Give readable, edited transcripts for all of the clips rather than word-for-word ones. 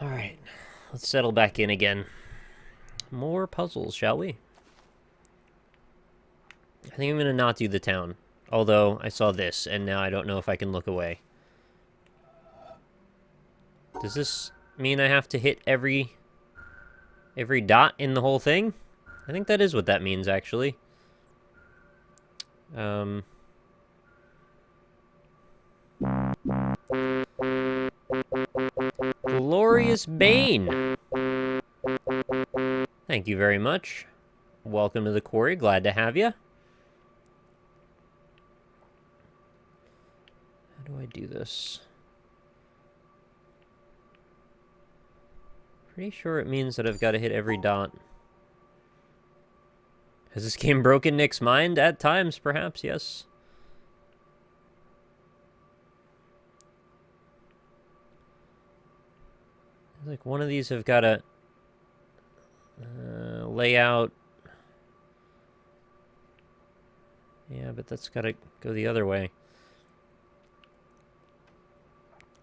Alright, let's settle back in again. More puzzles, shall we? I think I'm going to not do the town. Although, I saw this, and now I don't know if I can look away. Does this mean I have to hit every dot in the whole thing? I think that is what that means, actually. Glorious Bane! Thank you very much. Welcome to the quarry, glad to have you. How do I do this? Pretty sure it means that I've got to hit every dot. Has this game broken Nick's mind? At times, perhaps, yes. Like one of these have got to lay out. Yeah, but that's got to go the other way.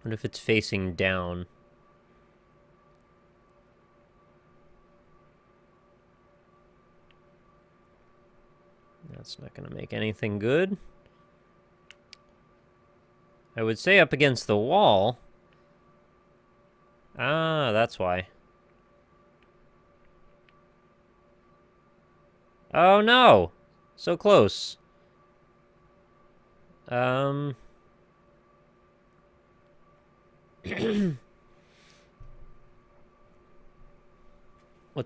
What if it's facing down? That's not going to make anything good. I would say up against the wall. Ah, that's why. Oh no! So close. What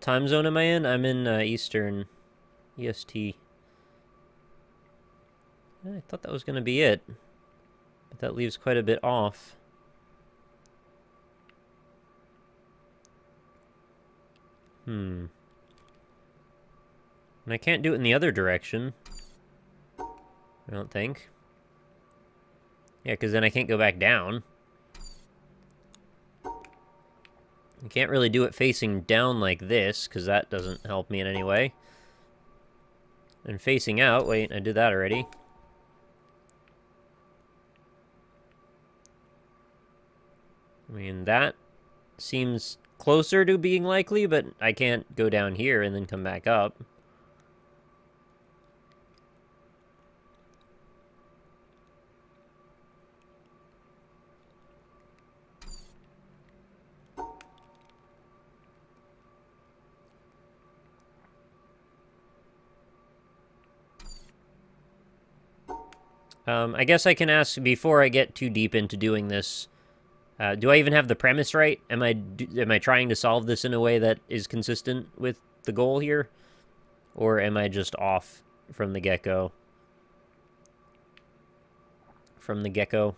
time zone am I in? I'm in Eastern. EST. I thought that was going to be it. But that leaves quite a bit off. And I can't do it in the other direction. I don't think. Yeah, because then I can't go back down. I can't really do it facing down like this, because that doesn't help me in any way. And facing out, wait, I did that already. I mean, that seems closer to being likely, but I can't go down here and then come back up. I guess I can ask, before I get too deep into doing this, do I even have the premise right? Am I trying to solve this in a way that is consistent with the goal here? Or am I just off from the get-go? From the get-go?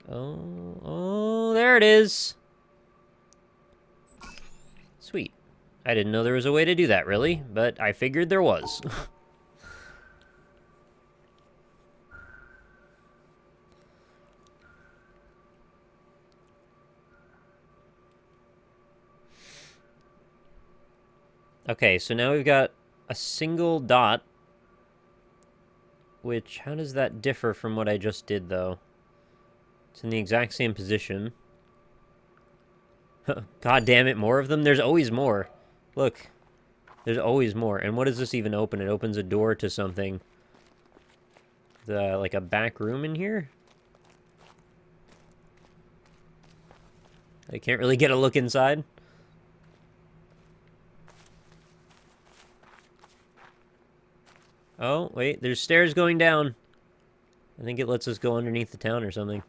Oh, there it is! Sweet. I didn't know there was a way to do that, really, but I figured there was. Okay, so now we've got a single dot, which, how does that differ from what I just did, though? It's in the exact same position. God damn it, more of them? There's always more. Look, there's always more. And what does this even open? It opens a door to something. Like a back room in here? I can't really get a look inside. Oh, wait, there's stairs going down. I think it lets us go underneath the town or something.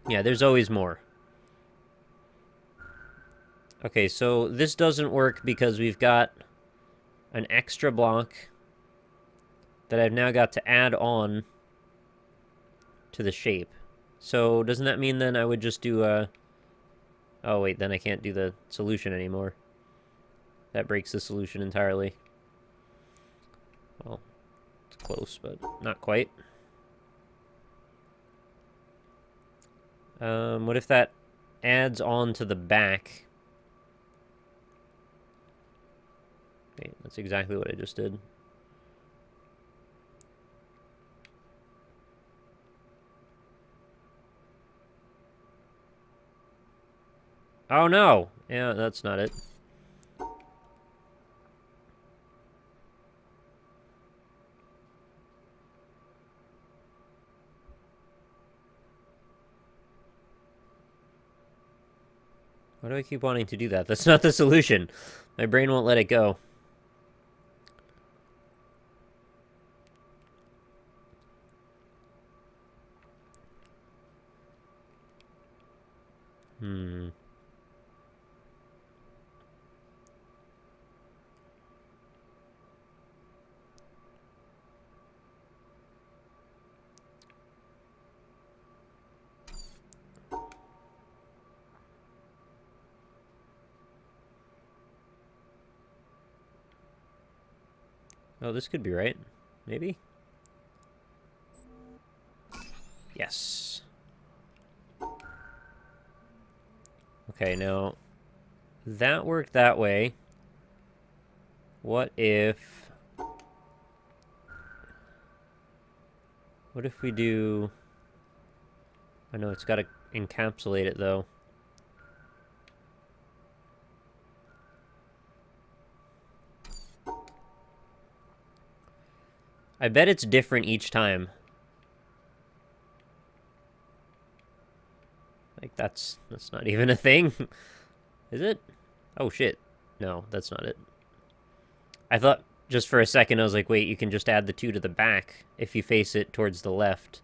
Yeah, there's always more. Okay, so this doesn't work because we've got an extra block that I've now got to add on to the shape. So doesn't that mean then I would just do a... Oh, wait, then I can't do the solution anymore. That breaks the solution entirely. Well, it's close, but not quite. What if that adds on to the back? Wait, that's exactly what I just did. Oh no! Yeah, that's not it. Why do I keep wanting to do that? That's not the solution. My brain won't let it go. Oh, this could be right. Maybe? Yes. Okay, now that worked that way. What if we do... I know it's got to encapsulate it, though. I bet it's different each time. Like, that's not even a thing. Is it? Oh, shit. No, that's not it. I thought, just for a second, I was like, wait, you can just add the 2 to the back if you face it towards the left.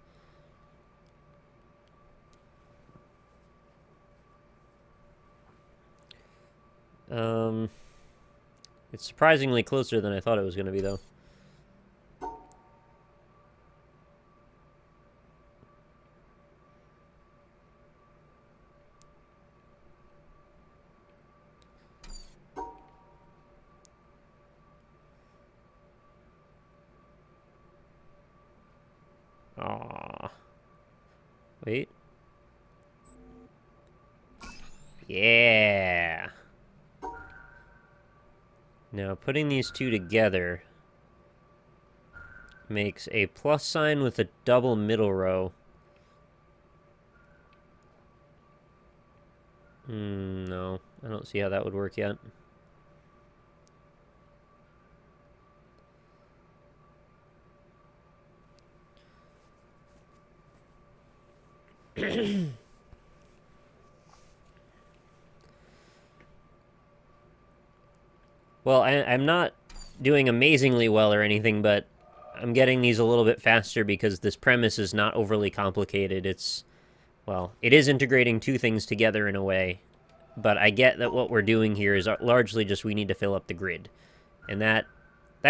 It's surprisingly closer than I thought it was going to be, though. Aww. Wait. Yeah. Now, putting these 2 together makes a plus sign with a double middle row. No. I don't see how that would work yet. Well, I'm not doing amazingly well or anything, but I'm getting these a little bit faster because this premise is not overly complicated. It's, well, it is integrating 2 things together in a way, but I get that what we're doing here is largely just we need to fill up the grid. And that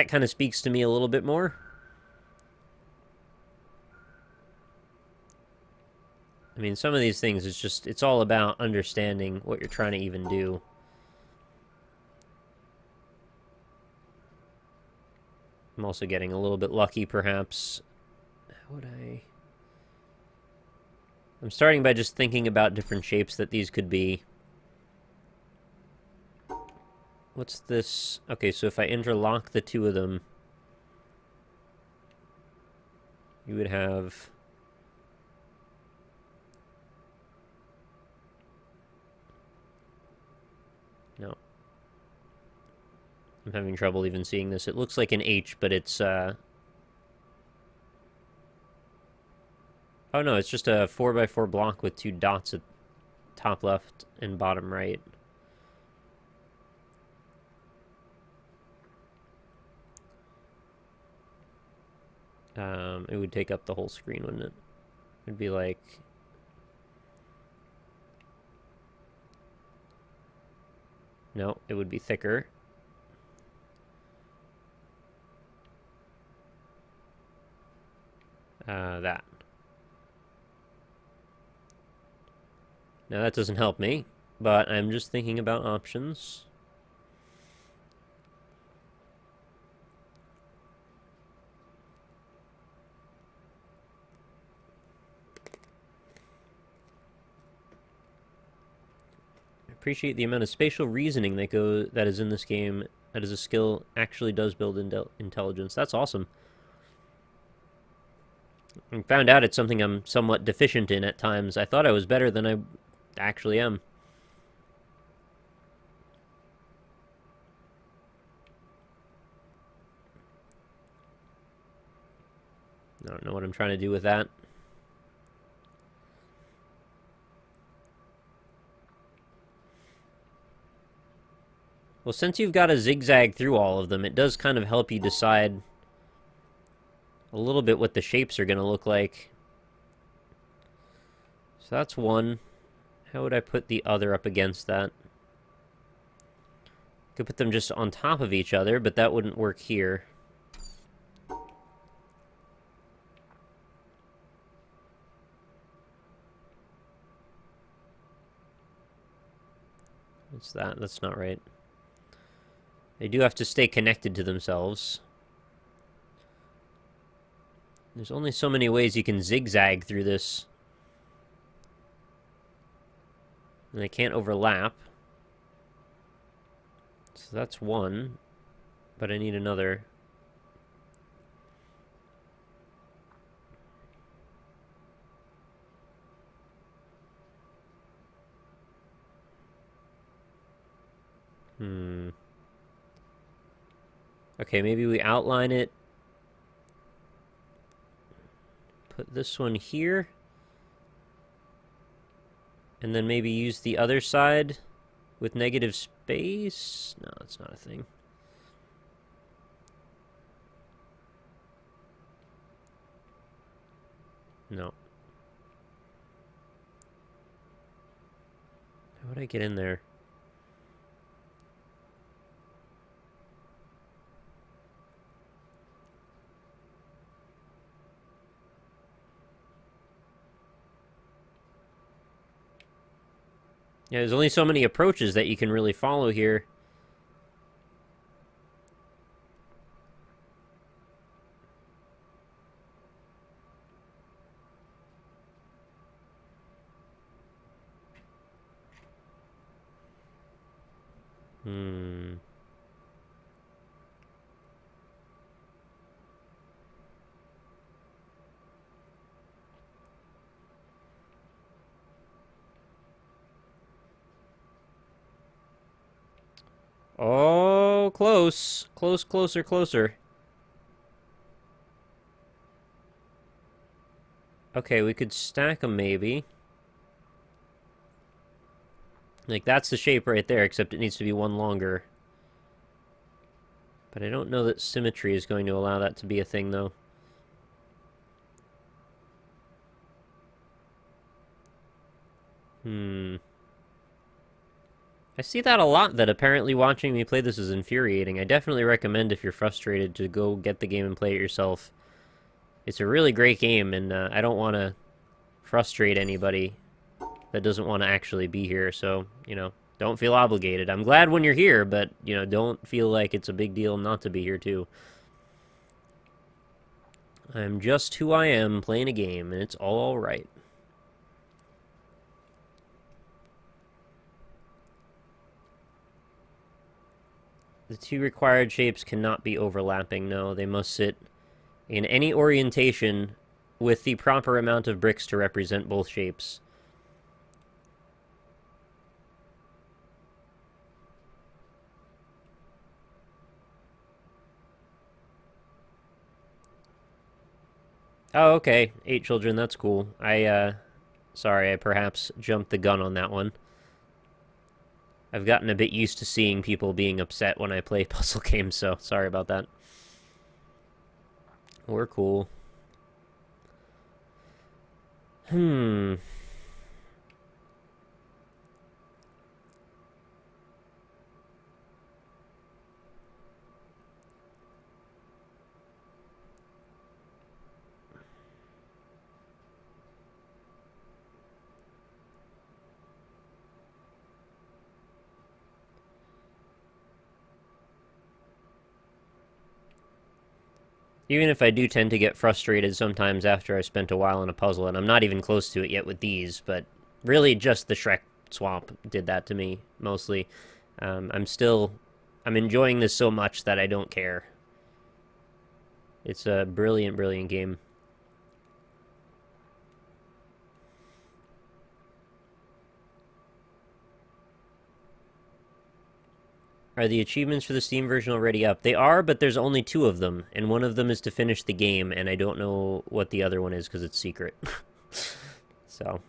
kind of speaks to me a little bit more. I mean, some of these things, it's all about understanding what you're trying to even do. I'm also getting a little bit lucky, perhaps. How would I... I'm starting by just thinking about different shapes that these could be. What's this? Okay, so if I interlock the 2 of them, you would have... No. I'm having trouble even seeing this. It looks like an H, but it's, Oh no, it's just a 4x4 block with 2 dots at top left and bottom right. It would take up the whole screen, wouldn't it? It'd be like... No, it would be thicker. That. Now that doesn't help me, but I'm just thinking about options. I appreciate the amount of spatial reasoning that is in this game. That is a skill actually does build intelligence. That's awesome. I found out it's something I'm somewhat deficient in at times. I thought I was better than I actually am. I don't know what I'm trying to do with that. Well, since you've got a zigzag through all of them, it does kind of help you decide a little bit what the shapes are going to look like. So that's one. How would I put the other up against that? Could put them just on top of each other, but that wouldn't work here. What's that? That's not right. They do have to stay connected to themselves. There's only so many ways you can zigzag through this. And they can't overlap. So that's one. But I need another. Okay, maybe we outline it. Put this one here. And then maybe use the other side with negative space. No, that's not a thing. No. How would I get in there? Yeah, there's only so many approaches that you can really follow here. Oh, close. Close, closer, closer. Okay, we could stack them maybe. Like, that's the shape right there, except it needs to be one longer. But I don't know that symmetry is going to allow that to be a thing, though. I see that a lot, that apparently watching me play this is infuriating. I definitely recommend, if you're frustrated, to go get the game and play it yourself. It's a really great game, and I don't want to frustrate anybody that doesn't want to actually be here, so, you know, don't feel obligated. I'm glad when you're here, but, you know, don't feel like it's a big deal not to be here, too. I'm just who I am, playing a game, and it's all right. The two required shapes cannot be overlapping, no. They must sit in any orientation with the proper amount of bricks to represent both shapes. Oh, okay. 8 children, that's cool. Sorry, I perhaps jumped the gun on that one. I've gotten a bit used to seeing people being upset when I play puzzle games, so sorry about that. We're cool. Even if I do tend to get frustrated sometimes after I spent a while in a puzzle, and I'm not even close to it yet with these, but really just the Shrek swamp did that to me, mostly. I'm enjoying this so much that I don't care. It's a brilliant, brilliant game. Are the achievements for the Steam version already up? They are, but there's only 2 of them, and one of them is to finish the game, and I don't know what the other one is because it's secret. So.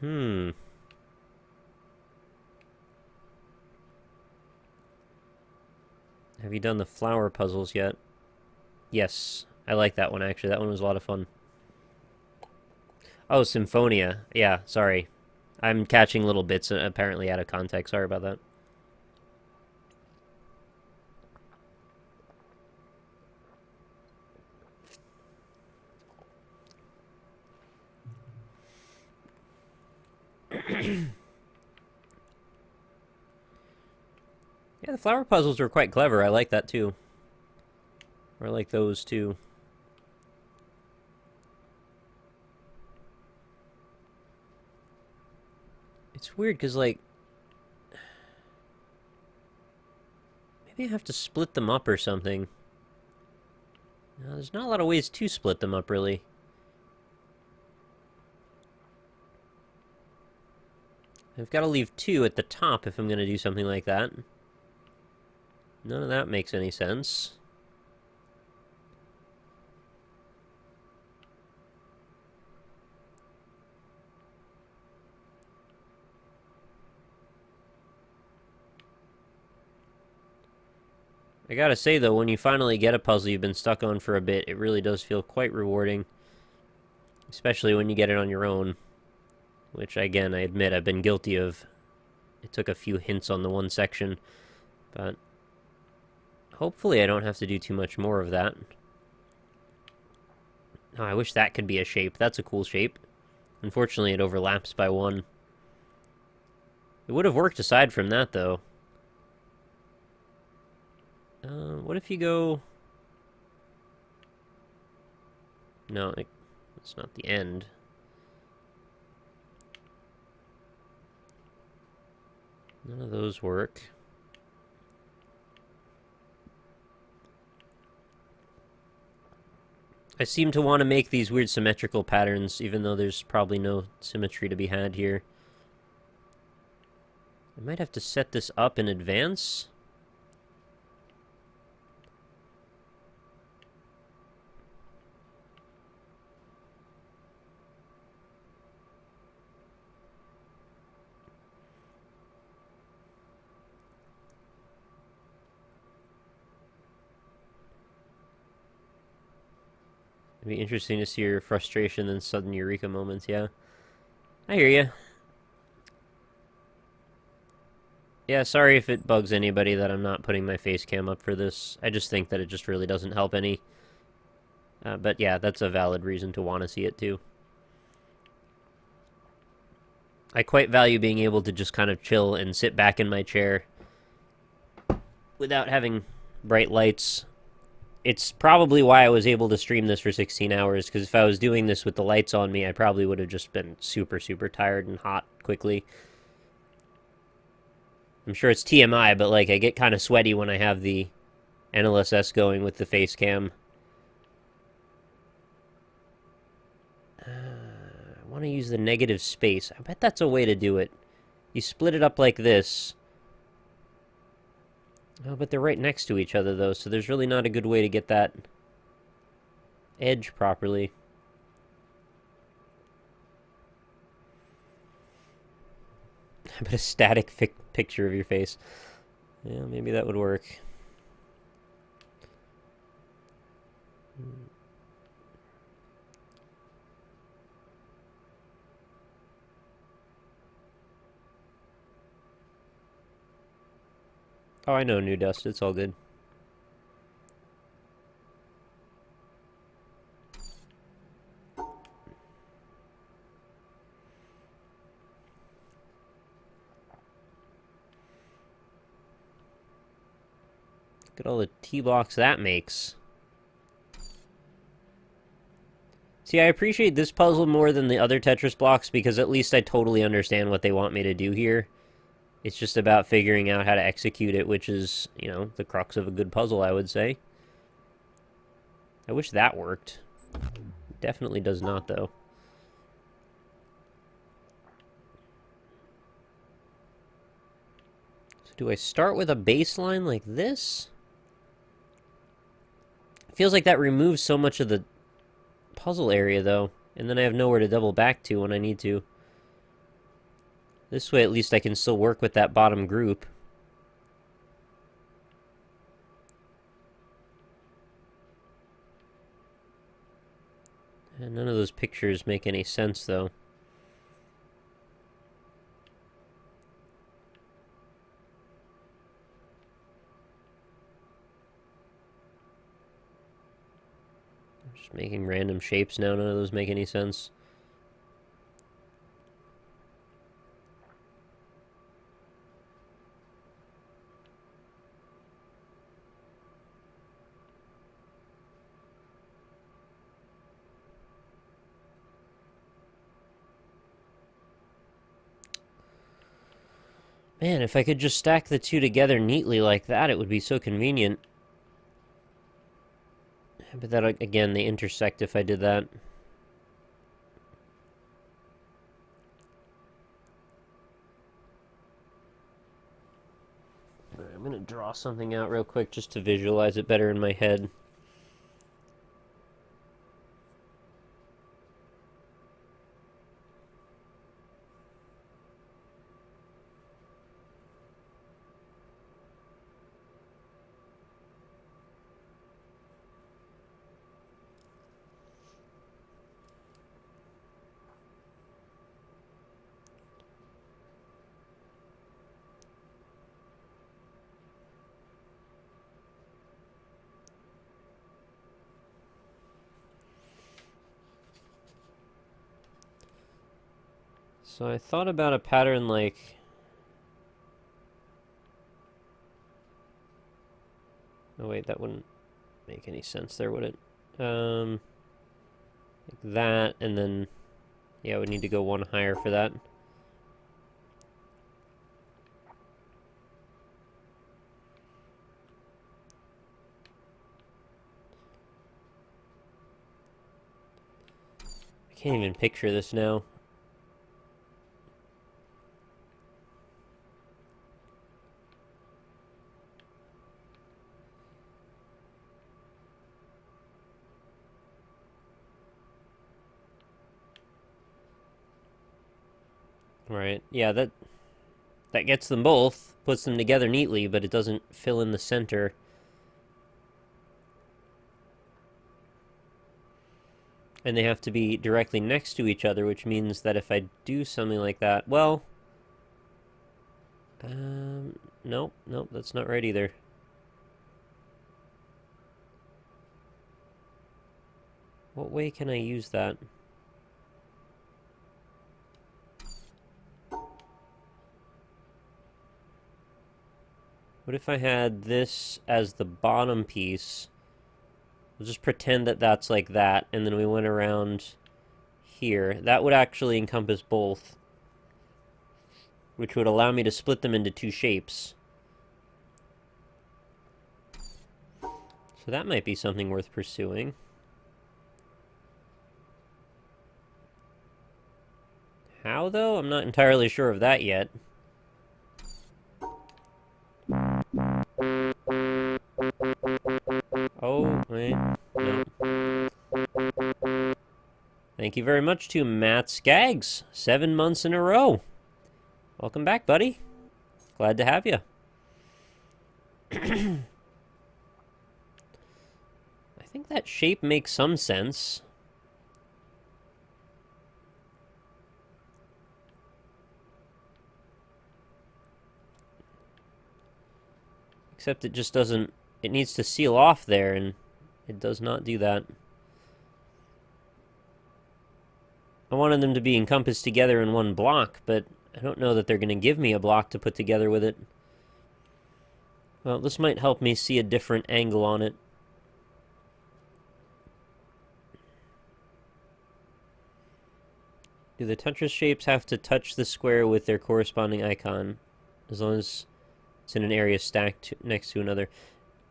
Have you done the flower puzzles yet? Yes, I like that one, actually. That one was a lot of fun. Oh, Symphonia. Yeah, sorry. I'm catching little bits apparently out of context. Sorry about that. Yeah, the flower puzzles were quite clever. I like that too. Or I like those too. It's weird because, like, maybe I have to split them up or something. No, there's not a lot of ways to split them up, really. I've got to leave 2 at the top if I'm going to do something like that. None of that makes any sense. I gotta say, though, when you finally get a puzzle you've been stuck on for a bit, it really does feel quite rewarding. Especially when you get it on your own. Which, again, I admit I've been guilty of. It took a few hints on the one section. But hopefully I don't have to do too much more of that. Oh, I wish that could be a shape. That's a cool shape. Unfortunately, it overlaps by 1. It would have worked aside from that, though. What if you go... No, it's not the end. None of those work. I seem to want to make these weird symmetrical patterns, even though there's probably no symmetry to be had here. I might have to set this up in advance. It'd be interesting to see your frustration and sudden eureka moments, yeah. I hear you. Yeah, sorry if it bugs anybody that I'm not putting my face cam up for this. I just think that it just really doesn't help any. But yeah, that's a valid reason to want to see it too. I quite value being able to just kind of chill and sit back in my chair without having bright lights. It's probably why I was able to stream this for 16 hours, because if I was doing this with the lights on me, I probably would have just been super, super tired and hot quickly. I'm sure it's TMI, but, like, I get kind of sweaty when I have the NLSS going with the face cam. I want to use the negative space. I bet that's a way to do it. You split it up like this. Oh, but they're right next to each other, though, so there's really not a good way to get that edge properly. But a static picture of your face. Yeah, maybe that would work. Oh, I know, New Dust. It's all good. Look at all the T-blocks that makes. See, I appreciate this puzzle more than the other Tetris blocks because at least I totally understand what they want me to do here. It's just about figuring out how to execute it, which is, you know, the crux of a good puzzle, I would say. I wish that worked. It definitely does not, though. Do I start with a baseline like this? Feels like that removes so much of the puzzle area, though. And then I have nowhere to double back to when I need to. This way, at least I can still work with that bottom group. And none of those pictures make any sense, though. I'm just making random shapes now. None of those make any sense. Man, if I could just stack the two together neatly like that, it would be so convenient. But that, again, they intersect if I did that. Alright, I'm gonna draw something out real quick just to visualize it better in my head. So I thought about a pattern like... Oh wait, that wouldn't make any sense there, would it? Like that, and then... Yeah, we need to go one higher for that. I can't even picture this now. Right, yeah, that gets them both, puts them together neatly, but it doesn't fill in the center. And they have to be directly next to each other, which means that if I do something like that, well... nope, that's not right either. What way can I use that? What if I had this as the bottom piece? We'll just pretend that that's like that, and then we went around here. That would actually encompass both, which would allow me to split them into two shapes. So that might be something worth pursuing. How, though? I'm not entirely sure of that yet. Oh, wait, no. Thank you very much to Matt Skaggs. 7 months in a row. Welcome back, buddy. Glad to have you. I think that shape makes some sense. Except it just doesn't... It needs to seal off there, and it does not do that. I wanted them to be encompassed together in one block, but I don't know that they're going to give me a block to put together with it. Well, this might help me see a different angle on it. Do the Tetris shapes have to touch the square with their corresponding icon? As long as it's in an area stacked next to another.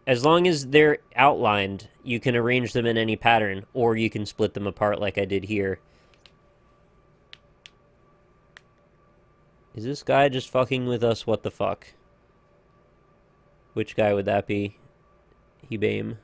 As long as they're outlined, you can arrange them in any pattern, or you can split them apart like I did here. Is this guy just fucking with us? What the fuck? Which guy would that be? Hebame.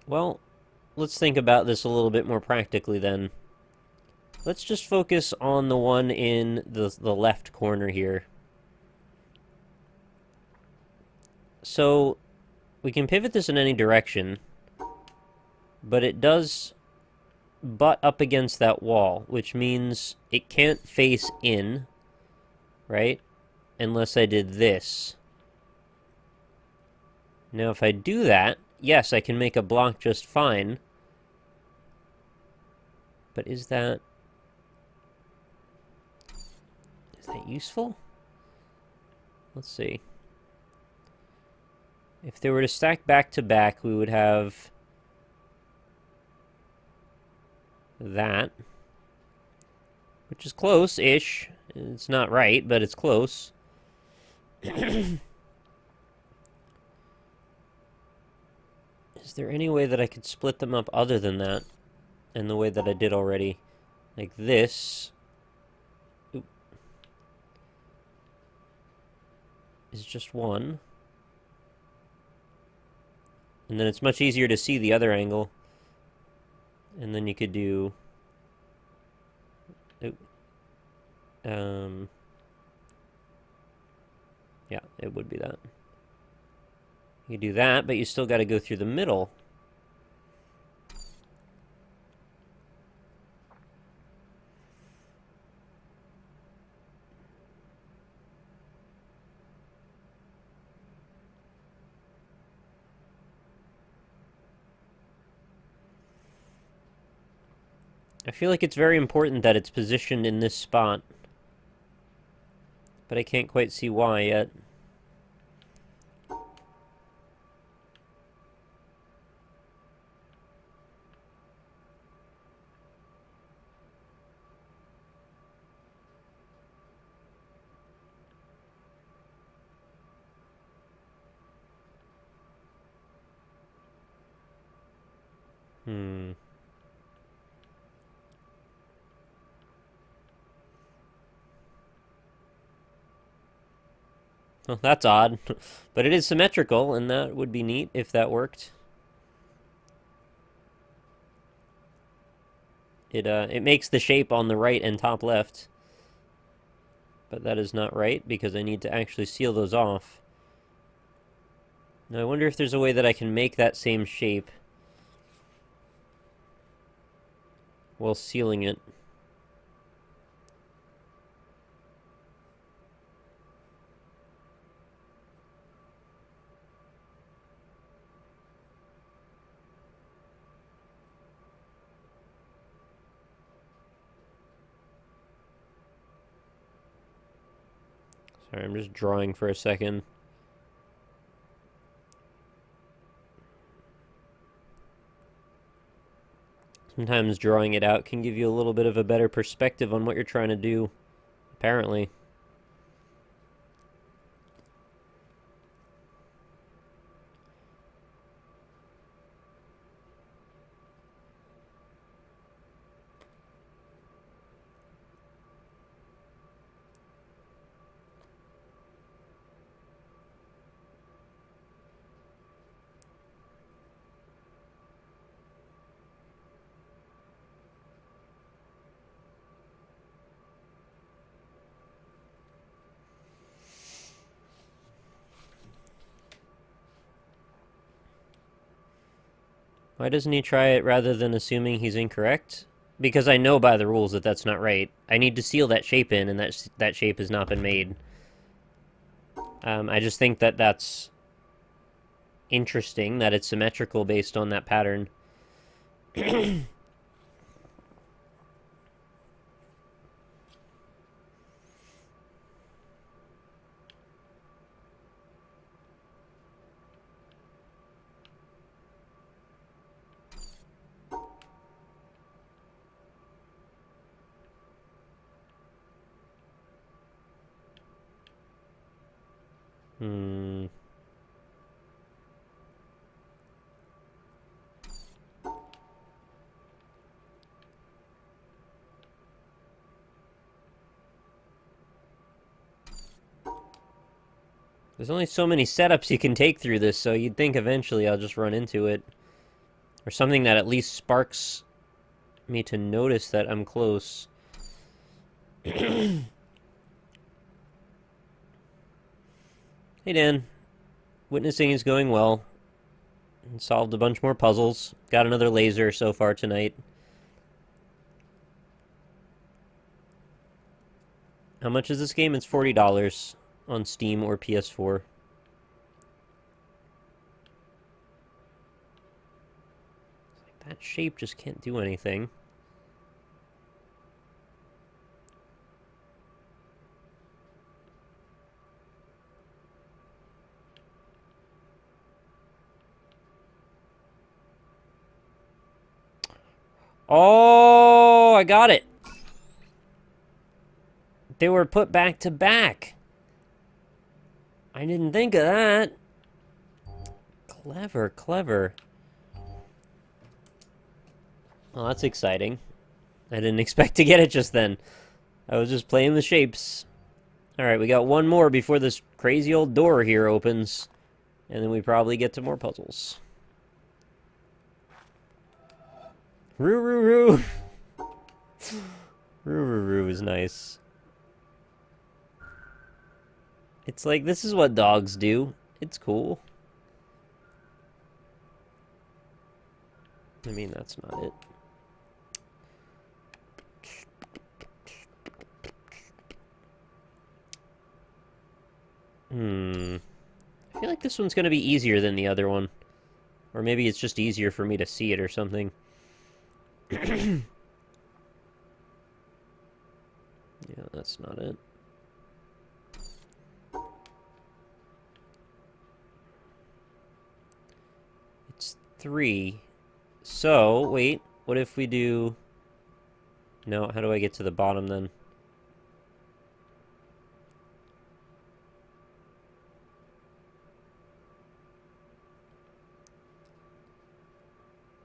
Well, let's think about this a little bit more practically then. Let's just focus on the one in the left corner here. So, we can pivot this in any direction, but it does butt up against that wall, which means it can't face in, right? Unless I did this. Now, if I do that, yes, I can make a block just fine. But is that useful? Let's see. If they were to stack back to back, we would have that, which is close-ish. It's not right, but it's close. Is there any way that I could split them up other than that? And the way that I did already? Like this. Oop. Is just one. And then it's much easier to see the other angle. And then you could do... yeah, it would be that. You do that, but you still got to go through the middle. I feel like it's very important that it's positioned in this spot. But I can't quite see why yet. Well, that's odd. But it is symmetrical, and that would be neat if that worked. It makes the shape on the right and top left. But that is not right, because I need to actually seal those off. Now, I wonder if there's a way that I can make that same shape while sealing it. Sorry, I'm just drawing for a second. Sometimes drawing it out can give you a little bit of a better perspective on what you're trying to do, apparently. Why doesn't he try it rather than assuming he's incorrect? Because I know by the rules that that's not right. I need to seal that shape in, and that shape has not been made. I just think that that's interesting, that it's symmetrical based on that pattern. Hmm. There's only so many setups you can take through this, so you'd think eventually I'll just run into it. Or something that at least sparks me to notice that I'm close. Hey, Dan. Witnessing is going well. Solved a bunch more puzzles. Got another laser so far tonight. How much is this game? It's $40 on Steam or PS4. That shape just can't do anything. Oh, I got it. They were put back to back. I didn't think of that. Clever, clever. Well, that's exciting. I didn't expect to get it just then. I was just playing the shapes. Alright, we got one more before this crazy old door here opens. And then we probably get to more puzzles. Roo-roo-roo! Roo-roo-roo is nice. It's like, this is what dogs do. It's cool. I mean, that's not it. I feel like this one's going to be easier than the other one. Or maybe it's just easier for me to see it or something. Yeah, that's not it. It's 3. So, wait. What if we do... No, how do I get to the bottom then?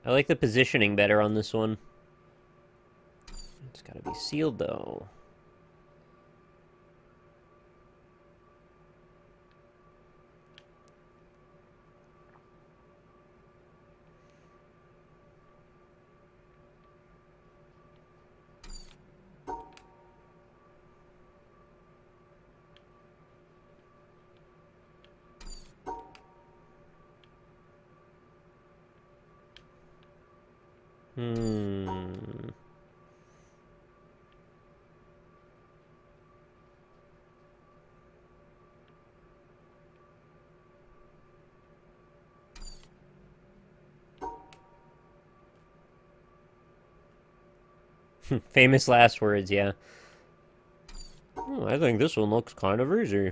I like the positioning better on this one. It's gotta be sealed, though. Famous last words, yeah. I think this one looks kind of easy.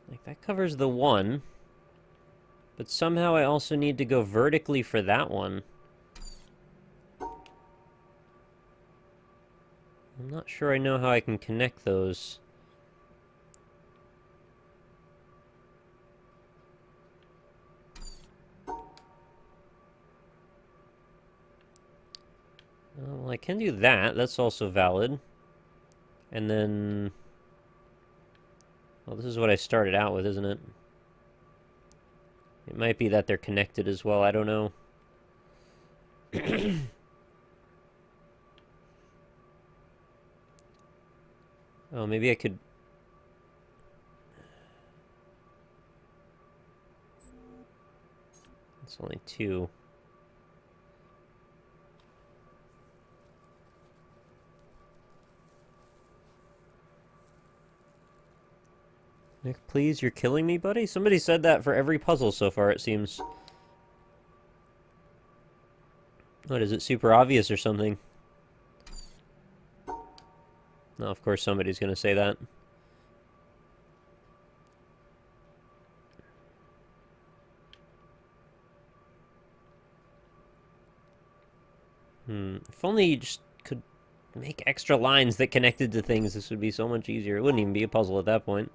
Like, that covers the one. But somehow I also need to go vertically for that one. I'm not sure I know how I can connect those. Well, I can do that. That's also valid. And then... Well, this is what I started out with, isn't it? It might be that they're connected as well. I don't know. Oh, maybe I could... It's only 2. Nick, please, you're killing me, buddy? Somebody said that for every puzzle so far, it seems. What, is it super obvious or something? No, of course somebody's gonna say that. If only you just could make extra lines that connected to things, this would be so much easier. It wouldn't even be a puzzle at that point.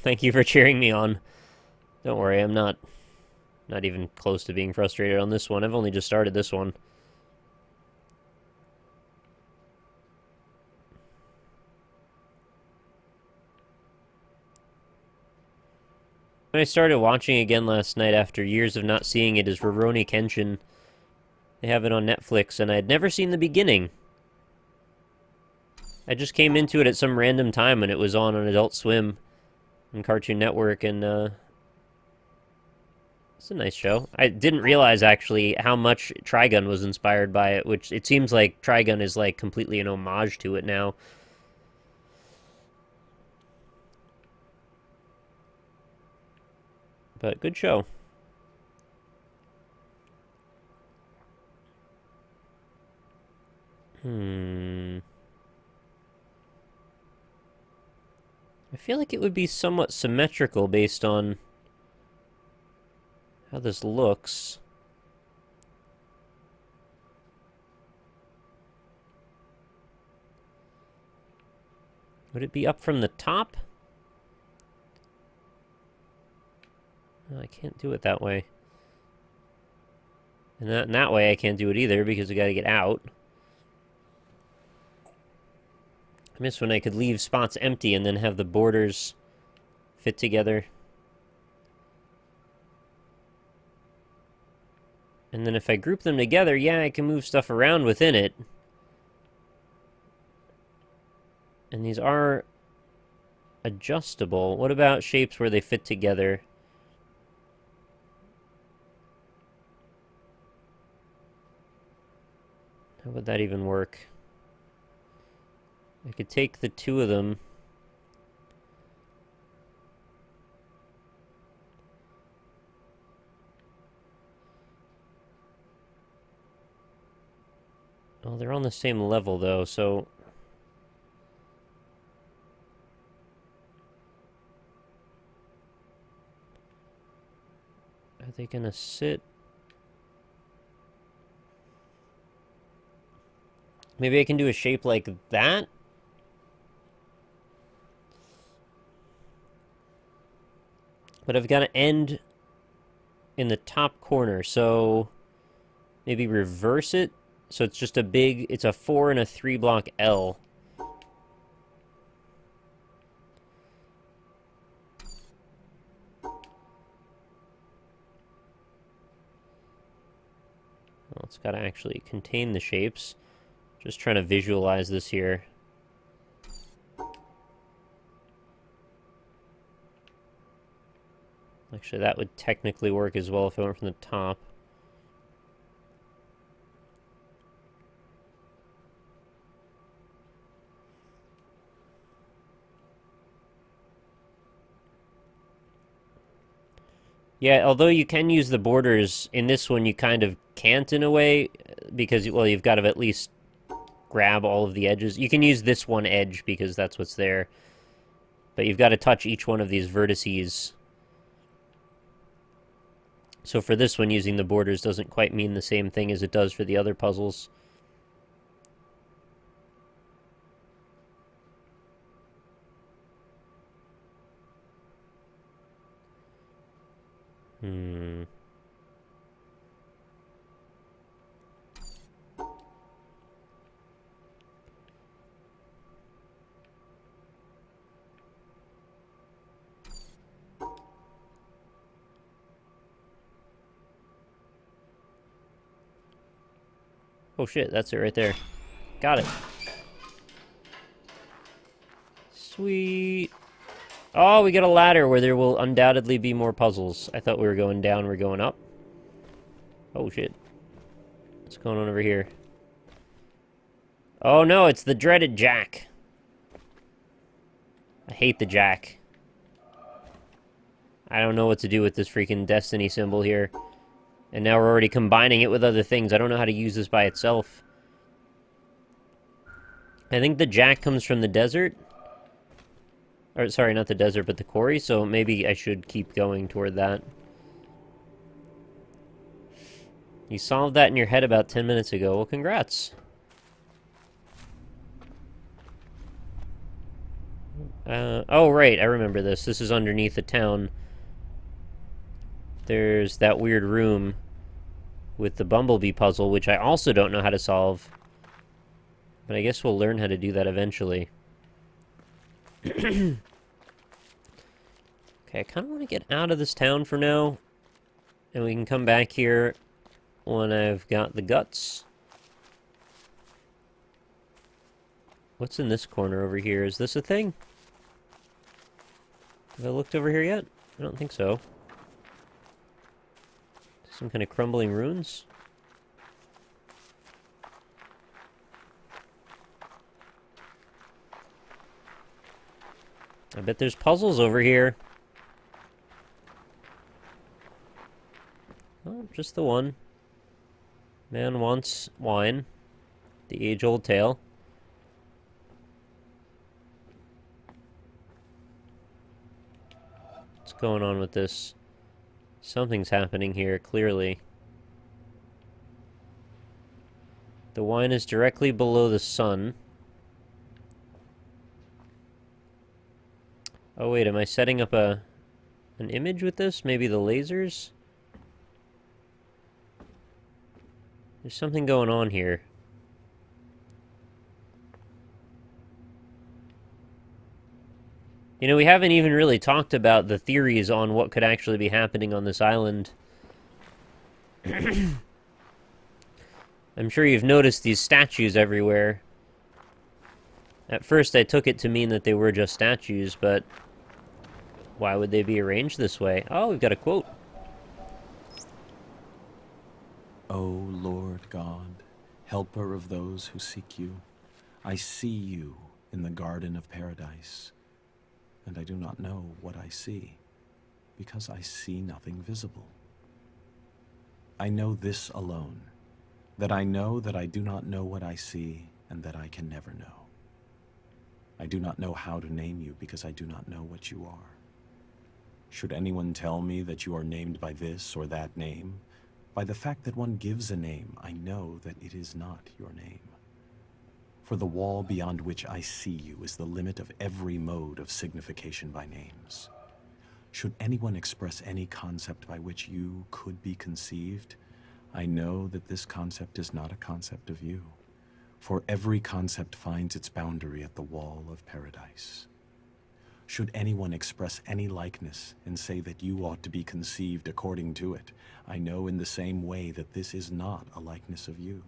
Thank you for cheering me on. Don't worry, I'm not even close to being frustrated on this one. I've only just started this one. When I started watching again last night after years of not seeing it is Rurouni Kenshin. They have it on Netflix, and I had never seen the beginning. I just came into it at some random time when it was on Adult Swim and Cartoon Network, and it's a nice show. I didn't realize, actually, how much Trigun was inspired by it, which it seems like Trigun is, like, completely an homage to it now. But good show. I feel like it would be somewhat symmetrical based on how this looks. Would it be up from the top? No, I can't do it that way. And that way I can't do it either because I gotta get out. I miss when I could leave spots empty and then have the borders fit together. And then if I group them together, yeah, I can move stuff around within it. And these are adjustable. What about shapes where they fit together? How would that even work? I could take the two of them. Oh, they're on the same level, though, so... Are they gonna sit? Maybe I can do a shape like that? But I've got to end in the top corner, so maybe reverse it. So it's just it's a 4 and a 3 block L. Well, it's got to actually contain the shapes. Just trying to visualize this here. Actually, that would technically work as well if I went from the top. Yeah, although you can use the borders, in this one you kind of can't in a way, because, well, you've got to at least grab all of the edges. You can use this one edge because that's what's there, but you've got to touch each one of these vertices. So for this one, using the borders doesn't quite mean the same thing as it does for the other puzzles. Oh shit, that's it right there. Got it. Sweet. Oh, we got a ladder where there will undoubtedly be more puzzles. I thought we were going down, we're going up. Oh shit. What's going on over here? Oh no, it's the dreaded Jack. I hate the Jack. I don't know what to do with this freaking destiny symbol here. And now we're already combining it with other things. I don't know how to use this by itself. I think the Jack comes from the desert. Or, sorry, not the desert, but the quarry, so maybe I should keep going toward that. You solved that in your head about 10 minutes ago. Well, congrats. Oh, right, I remember this. This is underneath the town. There's that weird room with the bumblebee puzzle, which I also don't know how to solve. But I guess we'll learn how to do that eventually. Okay, I kind of want to get out of this town for now. And we can come back here when I've got the guts. What's in this corner over here? Is this a thing? Have I looked over here yet? I don't think so. Some kind of crumbling ruins? I bet there's puzzles over here. Oh, just the one. Man wants wine. The age-old tale. What's going on with this? Something's happening here, clearly. The wine is directly below the sun. Oh wait, am I setting up an image with this? Maybe the lasers? There's something going on here. You know, we haven't even really talked about the theories on what could actually be happening on this island. I'm sure you've noticed these statues everywhere. At first I took it to mean that they were just statues, but why would they be arranged this way? Oh, we've got a quote. O Lord God, helper of those who seek you, I see you in the garden of paradise, and I do not know what I see, because I see nothing visible. I know this alone, that I know that I do not know what I see, and that I can never know. I do not know how to name you, because I do not know what you are. Should anyone tell me that you are named by this or that name, by the fact that one gives a name, I know that it is not your name. For the wall beyond which I see you is the limit of every mode of signification by names. Should anyone express any concept by which you could be conceived, I know that this concept is not a concept of you, for every concept finds its boundary at the wall of paradise. Should anyone express any likeness and say that you ought to be conceived according to it, I know in the same way that this is not a likeness of you.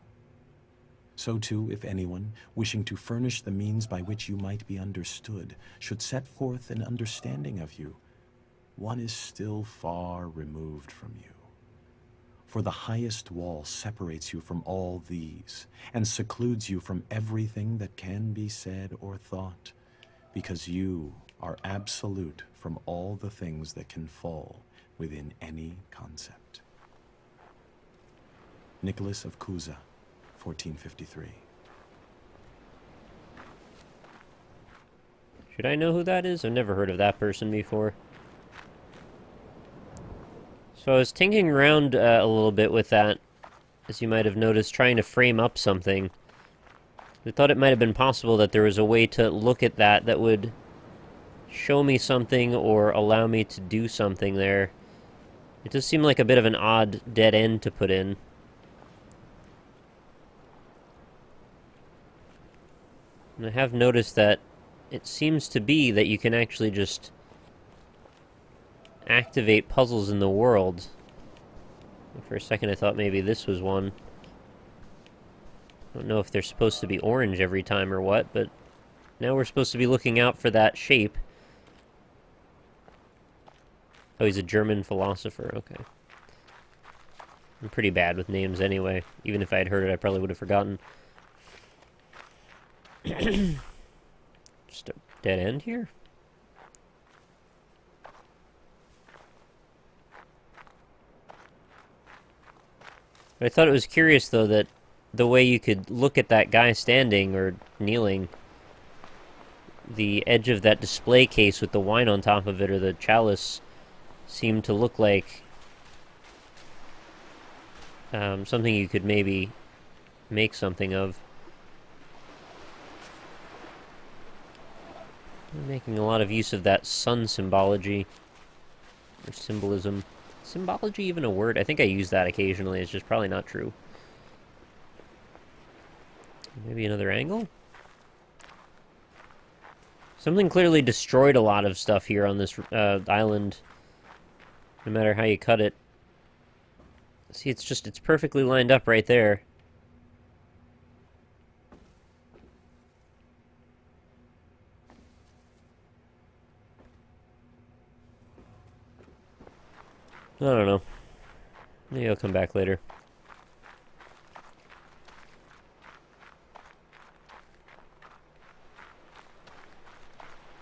So too, if anyone, wishing to furnish the means by which you might be understood, should set forth an understanding of you, one is still far removed from you. For the highest wall separates you from all these, and secludes you from everything that can be said or thought, because you are absolute from all the things that can fall within any concept. Nicholas of Cusa, 1453. Should I know who that is? I've never heard of that person before. So I was tinkering around a little bit with that, as you might have noticed, trying to frame up something. I thought it might have been possible that there was a way to look at that that would show me something or allow me to do something there. It does seem like a bit of an odd dead end to put in. And I have noticed that it seems to be that you can actually just activate puzzles in the world. For a second I thought maybe this was one. I don't know if they're supposed to be orange every time or what, but now we're supposed to be looking out for that shape. Oh, he's a German philosopher, okay. I'm pretty bad with names anyway. Even if I had heard it, I probably would have forgotten. Just a dead end here? But I thought it was curious, though, that the way you could look at that guy standing or kneeling, the edge of that display case with the wine on top of it, or the chalice, seemed to look like something you could maybe make something of. I'm making a lot of use of that sun symbology, or symbolism. Symbology even a word? I think I use that occasionally. It's just probably not true. Maybe another angle? Something clearly destroyed a lot of stuff here on this island, no matter how you cut it. See, it's perfectly lined up right there. I don't know. Maybe I'll come back later.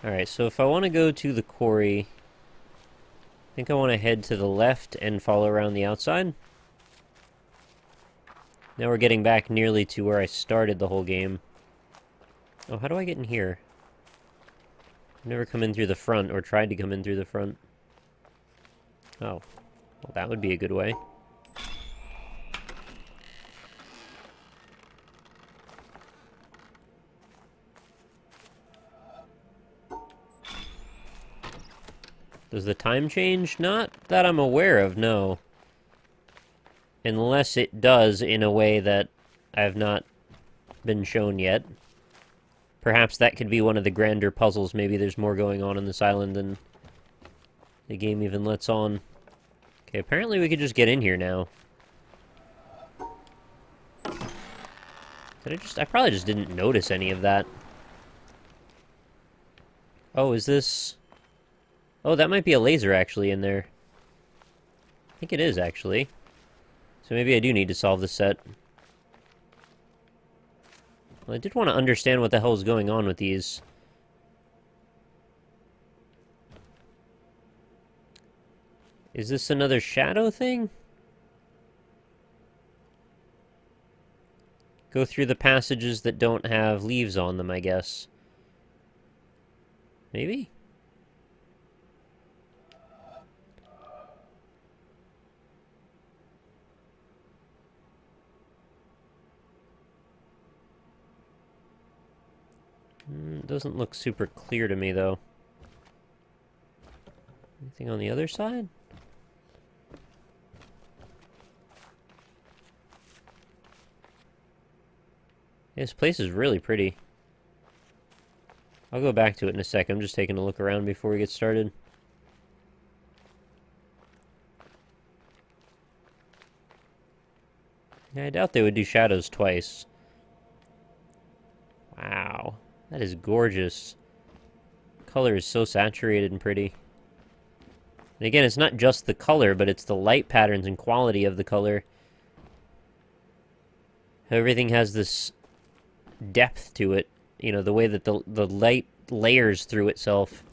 Alright, so if I want to go to the quarry, I think I want to head to the left and follow around the outside. Now we're getting back nearly to where I started the whole game. Oh, how do I get in here? I've never come in through the front, or tried to come in through the front. Oh. Well, that would be a good way. Does the time change? Not that I'm aware of, no. Unless it does in a way that I have not been shown yet. Perhaps that could be one of the grander puzzles. Maybe there's more going on this island than the game even lets on. Okay, apparently we could just get in here now. I probably just didn't notice any of that. Oh, is this... Oh, that might be a laser actually in there. I think it is, actually. So maybe I do need to solve this set. Well, I did want to understand what the hell is going on with these. Is this another shadow thing? Go through the passages that don't have leaves on them, I guess. Maybe? Doesn't look super clear to me, though. Anything on the other side? This place is really pretty. I'll go back to it in a sec. I'm just taking a look around before we get started. Yeah, I doubt they would do shadows twice. Wow. That is gorgeous. Color is so saturated and pretty. And again, it's not just the color, but it's the light patterns and quality of the color. Everything has this depth to it. You know, the way that the light layers through itself.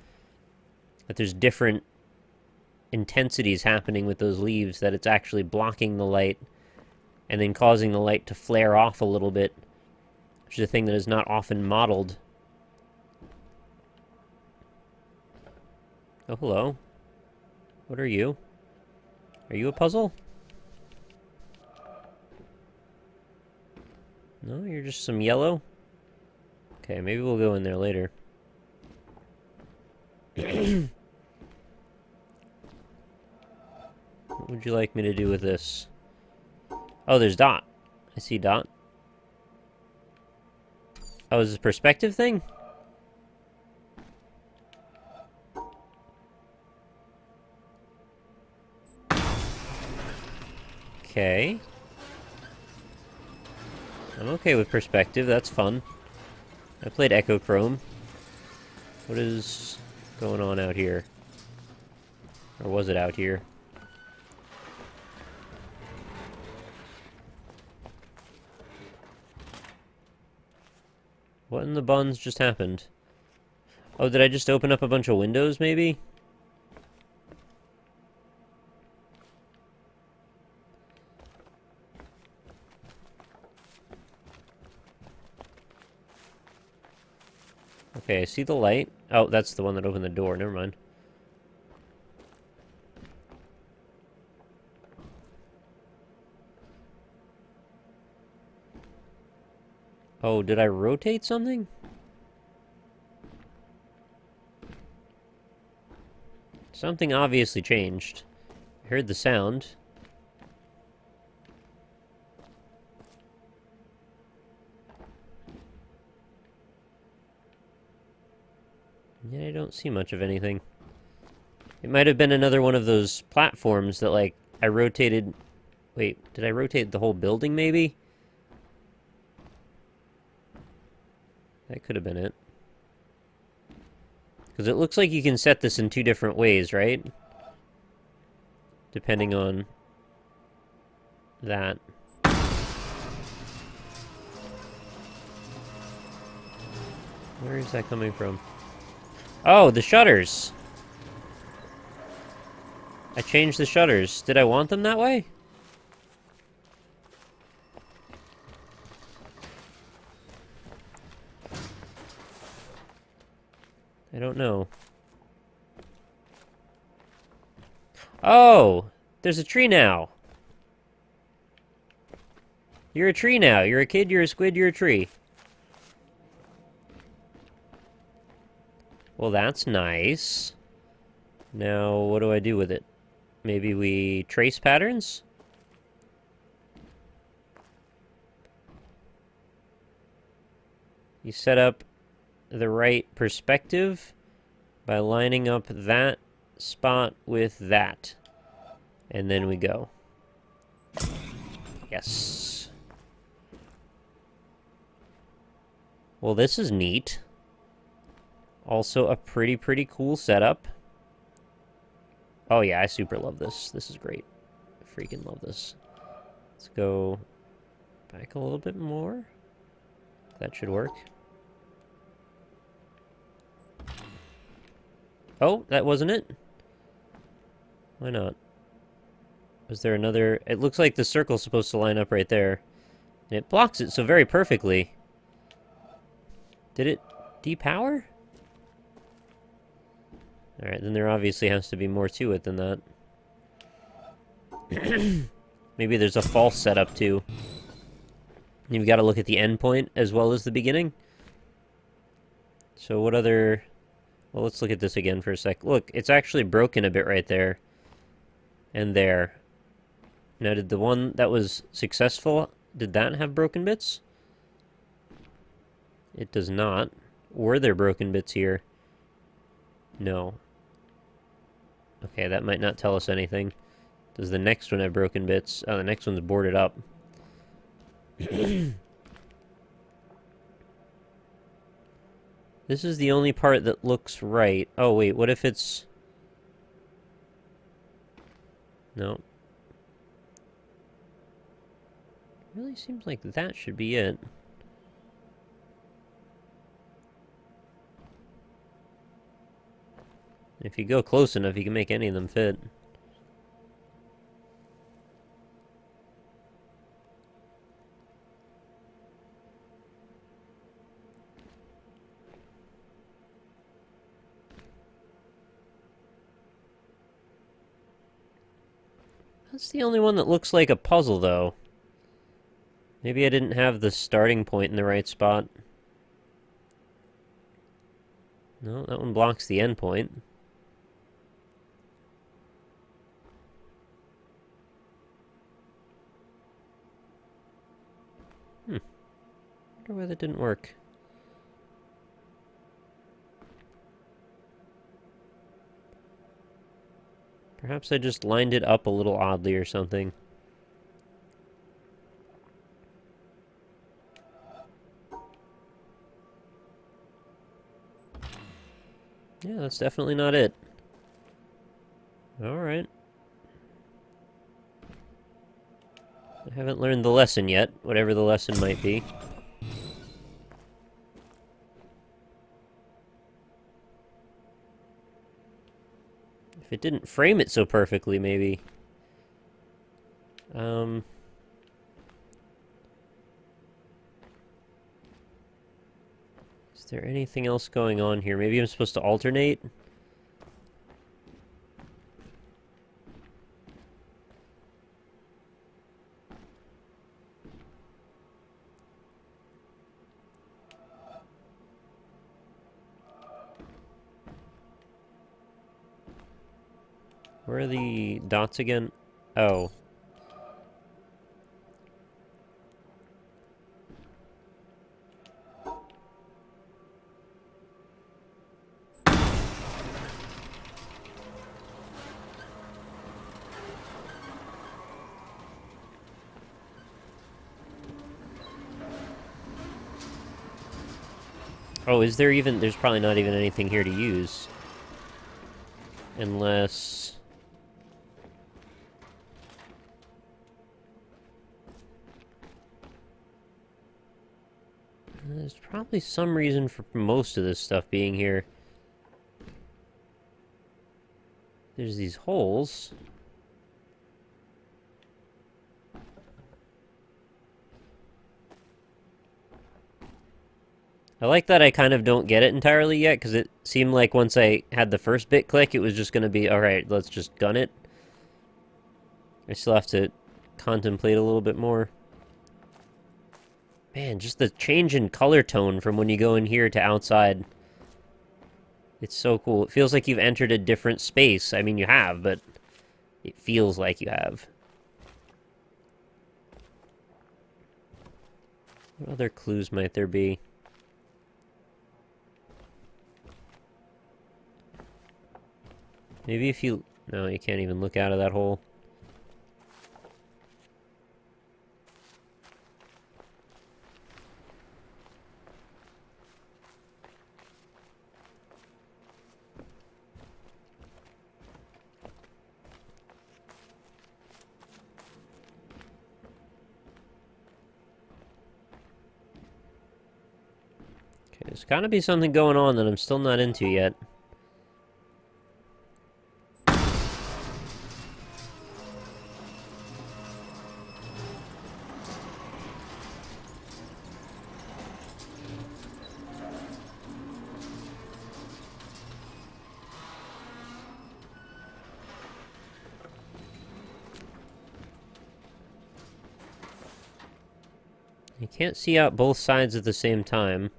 That there's different intensities happening with those leaves, that it's actually blocking the light and then causing the light to flare off a little bit, which is a thing that is not often modeled. Oh, hello. What are you? Are you a puzzle? No, you're just some yellow? Okay, maybe we'll go in there later. What would you like me to do with this? Oh, there's Dot. I see Dot. Oh, is this a perspective thing? Okay. I'm okay with perspective, that's fun. I played Echo Chrome. What is going on out here? Or was it out here? What in the buns just happened? Oh, did I just open up a bunch of windows, maybe? Okay, I see the light. Oh, that's the one that opened the door. Never mind. Oh, did I rotate something? Something obviously changed. I heard the sound. Yeah, I don't see much of anything. It might have been another one of those platforms that, like, I rotated... Wait, did I rotate the whole building, maybe? That could have been it. Because it looks like you can set this in 2 different ways, right? Depending on that. Where is that coming from? Oh, the shutters! I changed the shutters. Did I want them that way? I don't know. Oh! There's a tree now! You're a tree now. You're a kid, you're a squid, you're a tree. Well, that's nice. Now, what do I do with it? Maybe we trace patterns? You set up the right perspective by lining up that spot with that. And then we go. Yes. Well, this is neat. Also a pretty cool setup. Oh yeah, I super love this. This is great. I freaking love this. Let's go back a little bit more. That should work. Oh, that wasn't it? Why not? Was there another... It looks like the circle's supposed to line up right there. And it blocks it so very perfectly. Did it depower? Alright, then there obviously has to be more to it than that. Maybe there's a false setup too. You've got to look at the end point as well as the beginning. So what other... Well, let's look at this again for a sec. Look, it's actually broken a bit right there. And there. Now, did the one that was successful, did that have broken bits? It does not. Were there broken bits here? No. Okay, that might not tell us anything. Does the next one have broken bits? Oh, the next one's boarded up. This is the only part that looks right. Oh, wait, what if it's... No. Really seems like that should be it. If you go close enough, you can make any of them fit. That's the only one that looks like a puzzle, though. Maybe I didn't have the starting point in the right spot. No, that one blocks the end point. I wonder why that didn't work. Perhaps I just lined it up a little oddly or something. Yeah, that's definitely not it. Alright. I haven't learned the lesson yet, whatever the lesson might be. it didn't frame it so perfectly, maybe. Is there anything else going on here? Maybe I'm supposed to alternate? Where are the dots again? Oh. Oh, is there even... There's probably not even anything here to use. Unless... There's probably some reason for most of this stuff being here. There's these holes. I like that I kind of don't get it entirely yet, because it seemed like once I had the first bit click, it was just going to be, alright, let's just gun it. I still have to contemplate a little bit more. Man, just the change in color tone from when you go in here to outside. It's so cool. It feels like you've entered a different space. I mean, you have, but it feels like you have. What other clues might there be? Maybe if you... No, you can't even look out of that hole. Okay, there's gotta be something going on that I'm still not into yet. You can't see out both sides at the same time.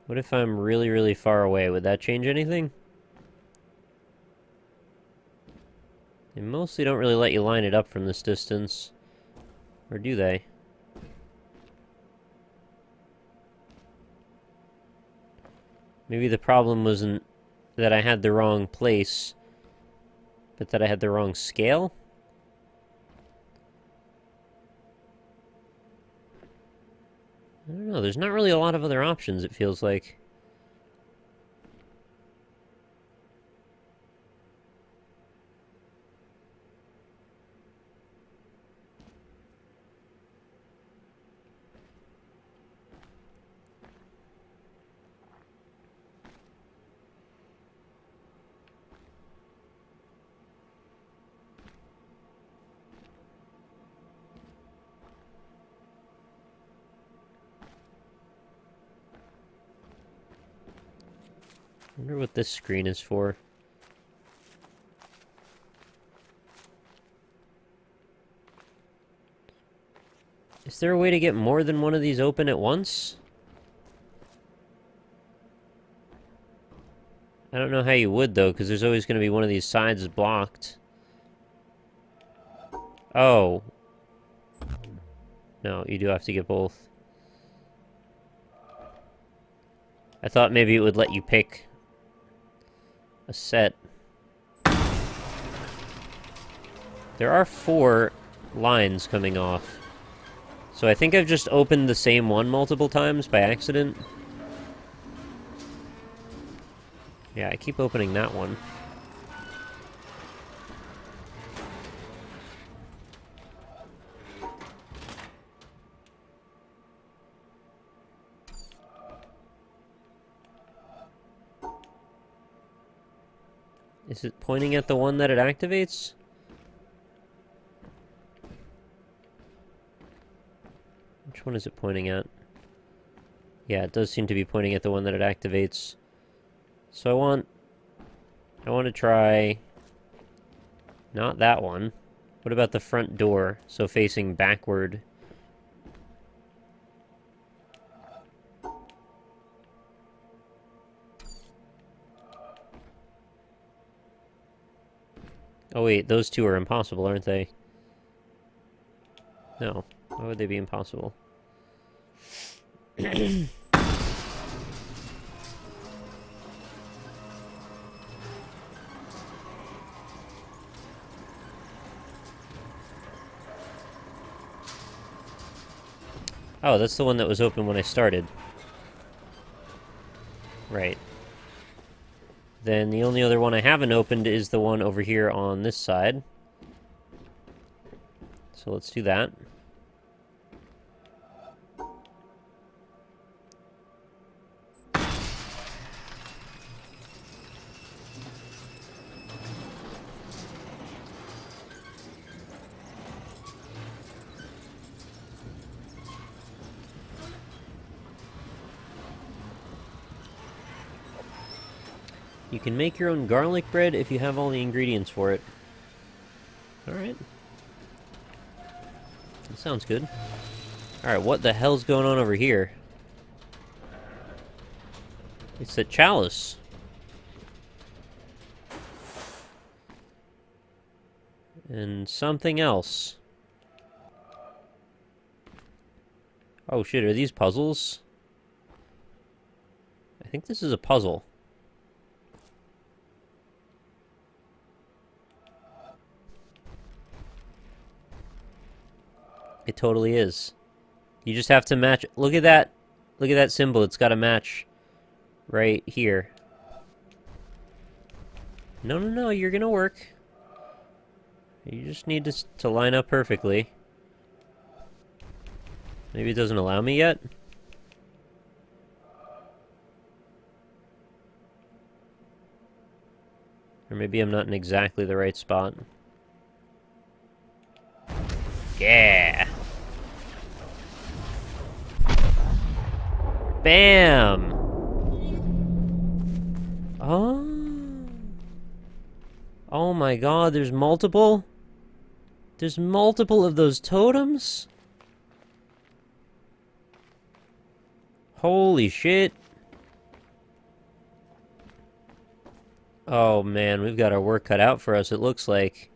What if I'm really, really far away? Would that change anything? They mostly don't really let you line it up from this distance. Or do they? Maybe the problem wasn't that I had the wrong place, but that I had the wrong scale? I don't know, there's not really a lot of other options, it feels like. I wonder what this screen is for. Is there a way to get more than one of these open at once? I don't know how you would, though, because there's always going to be one of these sides blocked. Oh. No, you do have to get both. I thought maybe it would let you pick a set. There are 4 lines coming off. So I think I've just opened the same one multiple times by accident. Yeah, I keep opening that one. Is it pointing at the one that it activates? Which one is it pointing at? Yeah, it does seem to be pointing at the one that it activates. So I want to try not that one. What about the front door? So facing backward. Oh wait, those two are impossible, aren't they? No. Why would they be impossible? Oh, that's the one that was open when I started. Right. Then the only other one I haven't opened is the one over here on this side. So let's do that. You can make your own garlic bread if you have all the ingredients for it. Alright. That sounds good. Alright, what the hell's going on over here? It's a chalice. And something else. Oh shit, are these puzzles? I think this is a puzzle. It totally is. You just have to match. Look at that. Look at that symbol. It's got to match right here. No, no, no. You're going to work. You just need to line up perfectly. Maybe it doesn't allow me yet? Or maybe I'm not in exactly the right spot. Yeah! Bam! Oh. Oh my god, there's multiple? There's multiple of those totems? Holy shit. Oh man, we've got our work cut out for us, it looks like.